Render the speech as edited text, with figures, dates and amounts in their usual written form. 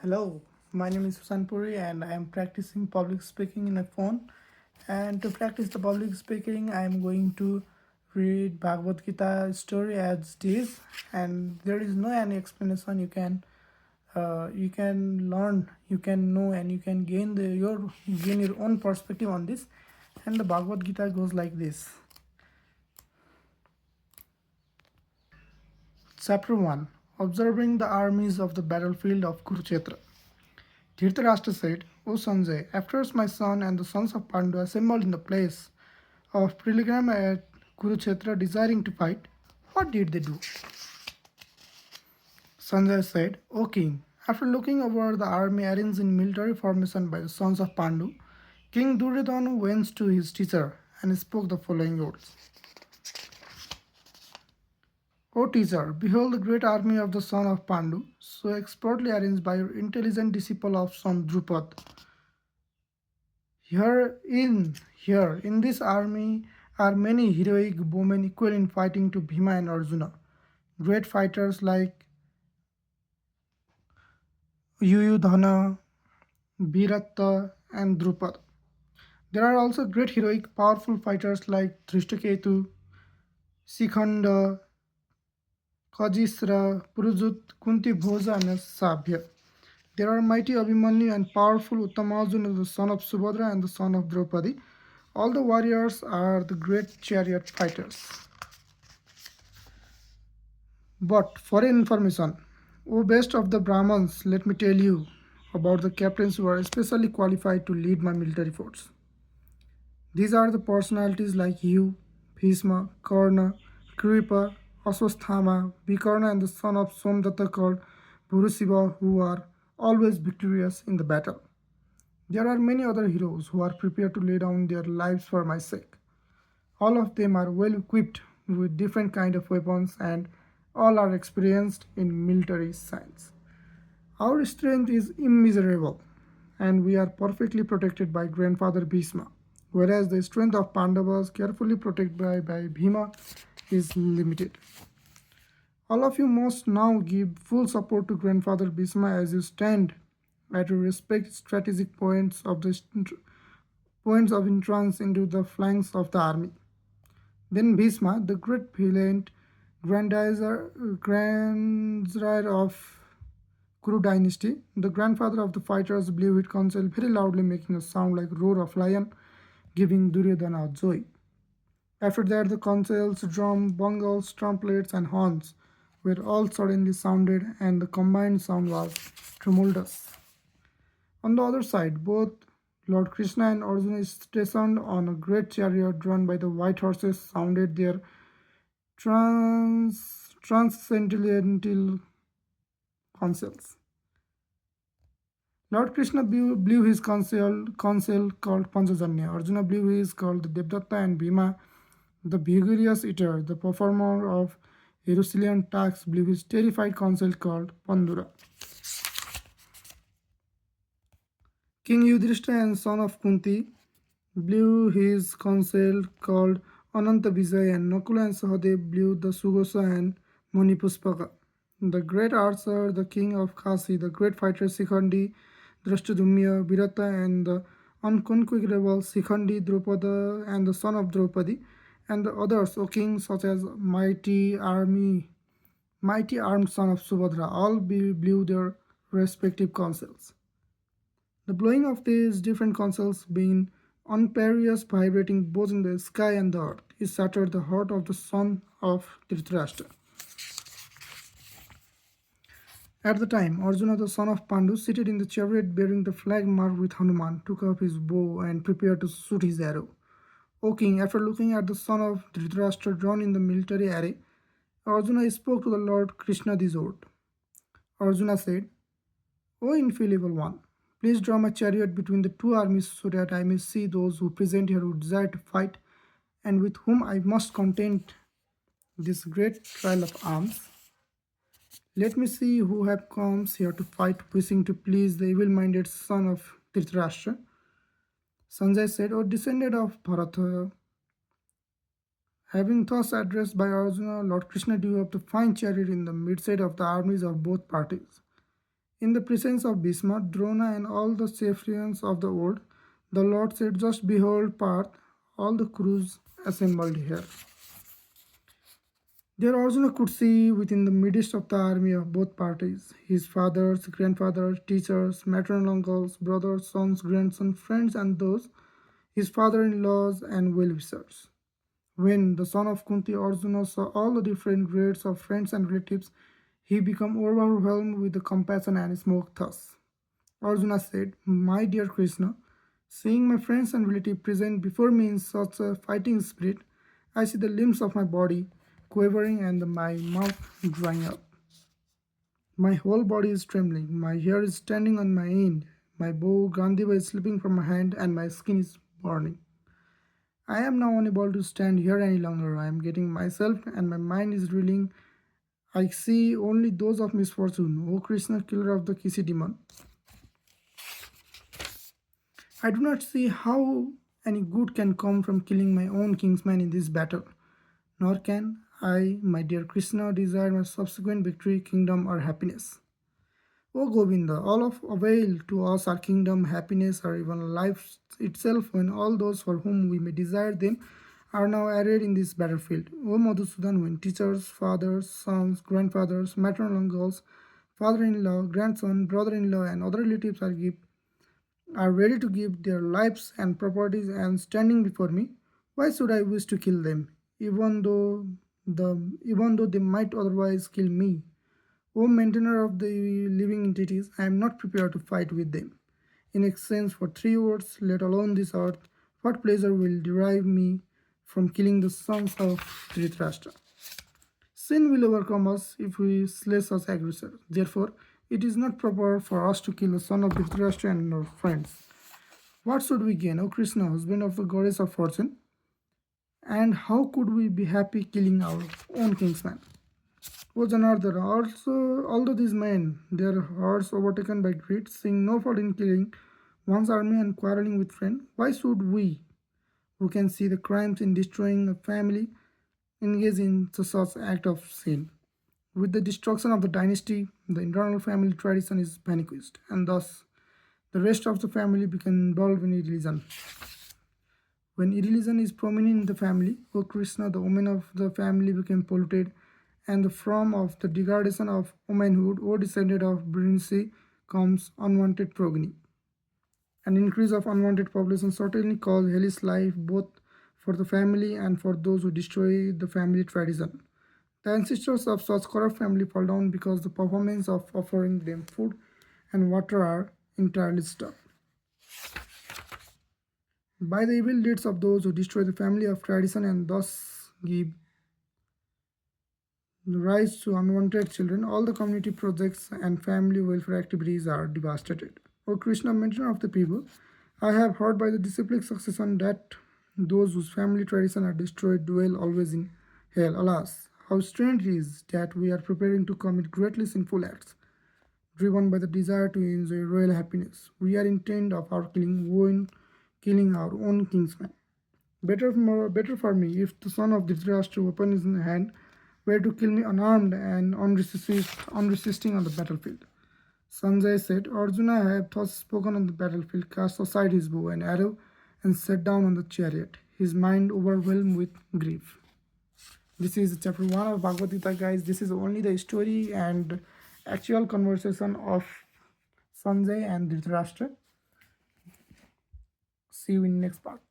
Hello, my name is Susan Puri and I am practicing public speaking in a phone. And to practice the public speaking, I am going to read Bhagavad Gita story as it is, and there is no any explanation. You can learn, you can know, and you can gain your own perspective on this. And the Bhagavad Gita goes like this. Chapter 1, Observing the Armies of the Battlefield of Kurukshetra. Dhritarashtra said, O Sanjay, after my son and the sons of Pandu assembled in the place of pilgrim at Kurukshetra desiring to fight, what did they do? Sanjay said, O king, after looking over the army arranged in military formation by the sons of Pandu, King Duryodhana went to his teacher and spoke the following words. O teacher, behold the great army of the son of Pandu, so expertly arranged by your intelligent disciple of son Drupad. Here in this army are many heroic women equal in fighting to Bhima and Arjuna, great fighters like Yuyudhana, Bhiratta, and Drupad. There are also great heroic powerful fighters like Drishtaketu, Sikhanda, Kajisra, Purujut, Kunti Bhoja, and Sabhya. There are mighty Abhimanyu and powerful Uttamajuna, the son of Subhadra and the son of Draupadi. All the warriors are the great chariot fighters. But for information, O best of the Brahmins, let me tell you about the captains who are especially qualified to lead my military force. These are the personalities like you, Bhishma, Karna, Kripa, Aswasthama, Vikarna, and the son of Somdatta called Bhurusiva, who are always victorious in the battle. There are many other heroes who are prepared to lay down their lives for my sake. All of them are well equipped with different kind of weapons and all are experienced in military science. Our strength is immeasurable and we are perfectly protected by grandfather Bhishma, whereas the strength of Pandavas carefully protected by Bhima is limited. All of you must now give full support to grandfather Bhishma as you stand at your respective strategic points of entrance into the flanks of the army. Then Bhishma, the great valiant grandsire of Kuru dynasty, the grandfather of the fighters, blew his conch very loudly, making a sound like roar of lion, giving Duryodhana joy. After that, the conches, drum, bungles, trumpets, and horns were all suddenly sounded, and the combined sound was tremendous. On the other side, both Lord Krishna and Arjuna, stationed on a great chariot drawn by the white horses, sounded their transcendental conches. Lord Krishna blew his conch called Panchajanya. Arjuna blew his called the Devdatta, and Bhima, the vigorous eater, the performer of Herculean tasks, blew his terrified conch called Pandura. King Yudhishthira and son of Kunti blew his conch called Ananta Vijay, and Nakula and Sahadev blew the Sughosa and Manipuspaka. The great archer, the king of Kasi, the great fighter Sikhandi, Drashtadumya, Bhirata, and the unconquerable Sikhandi, Drupada, and the son of Draupadi, and the others, O king, such as mighty armed son of Subhadra, all blew their respective conches. The blowing of these different conches, being unparalleled, vibrating both in the sky and the earth, it shattered the heart of the son of Dhritarashtra. At the time, Arjuna, the son of Pandu, seated in the chariot bearing the flag marked with Hanuman, took up his bow and prepared to shoot his arrow. O king, after looking at the son of Dhritarashtra drawn in the military array, Arjuna spoke to the Lord Krishna these words. Arjuna said, O infallible one, please draw my chariot between the two armies so that I may see those who present here who desire to fight and with whom I must contend this great trial of arms. Let me see who have comes here to fight, wishing to please the evil-minded son of Dhritarashtra. Sanjay said, O descendant of Bharata, having thus addressed by Arjuna, Lord Krishna drew up the fine chariot in the midst of the armies of both parties. In the presence of Bhishma, Drona, and all the Sathrians of the old, the Lord said, "Just behold Parth, all the crews assembled here." There Arjuna could see within the midst of the army of both parties his fathers, grandfathers, teachers, maternal uncles, brothers, sons, grandsons, friends, and those his father in laws and well wishers. When the son of Kunti Arjuna saw all the different grades of friends and relatives, he became overwhelmed with the compassion and spoke thus. Arjuna said, "My dear Krishna, seeing my friends and relatives present before me in such a fighting spirit, I see the limbs of my body quivering and my mouth drying up. My whole body is trembling, my hair is standing on my end, my bow Gandhiva is slipping from my hand, and my skin is burning. I am now unable to stand here any longer. I am getting myself and my mind is reeling. I see only those of misfortune. O Krishna, killer of the Kisi demon. I do not see how any good can come from killing my own kinsman in this battle. Nor can I, my dear Krishna, desire my subsequent victory, kingdom, or happiness. O Govinda, all of avail to us are kingdom, happiness, or even life itself when all those for whom we may desire them are now arrayed in this battlefield. O Madhusudan, when teachers, fathers, sons, grandfathers, maternal uncles, father-in-law, grandson, brother-in-law, and other relatives are ready to give their lives and properties and standing before me, why should I wish to kill them, even though they might otherwise kill me? O maintainer of the living entities, I am not prepared to fight with them. In exchange for 3 words, let alone this earth, what pleasure will derive me from killing the sons of Dhritarashtra? Sin will overcome us if we slay such aggressors. Therefore, it is not proper for us to kill the son of Dhritarashtra and our friends. What should we gain, O Krishna, husband of the goddess of fortune? And how could we be happy killing our own kinsman? O Janardhara, also, although these men, their hearts overtaken by greed, seeing no fault in killing one's army and quarreling with friend, why should we, who can see the crimes in destroying a family, engage in such act of sin? With the destruction of the dynasty, the internal family tradition is vanquished, and thus the rest of the family become involved in irreligion. When irreligion is prominent in the family, O Krishna, the women of the family became polluted, and the from of the degradation of womanhood, O descendant of Brinsi, comes unwanted progeny. An increase of unwanted population certainly causes hellish life both for the family and for those who destroy the family tradition. The ancestors of such corrupt family fall down because the performance of offering them food and water are entirely stopped. By the evil deeds of those who destroy the family of tradition and thus give rise to unwanted children, all the community projects and family welfare activities are devastated. O Krishna, maintainer of the people, I have heard by the disciplic succession that those whose family tradition are destroyed dwell always in hell. Alas, how strange it is that we are preparing to commit greatly sinful acts, driven by the desire to enjoy royal happiness. We are intent of our killing our own kinsman. Better for me if the son of Dhritarashtra, weapon is in hand, were to kill me unarmed and unresisting on the battlefield. Sanjay said, Arjuna had thus spoken on the battlefield, cast aside his bow and arrow, and sat down on the chariot, his mind overwhelmed with grief. This is chapter 1 of Bhagavad Gita, guys. This is only the story and actual conversation of Sanjay and Dhritarashtra. See you in next part.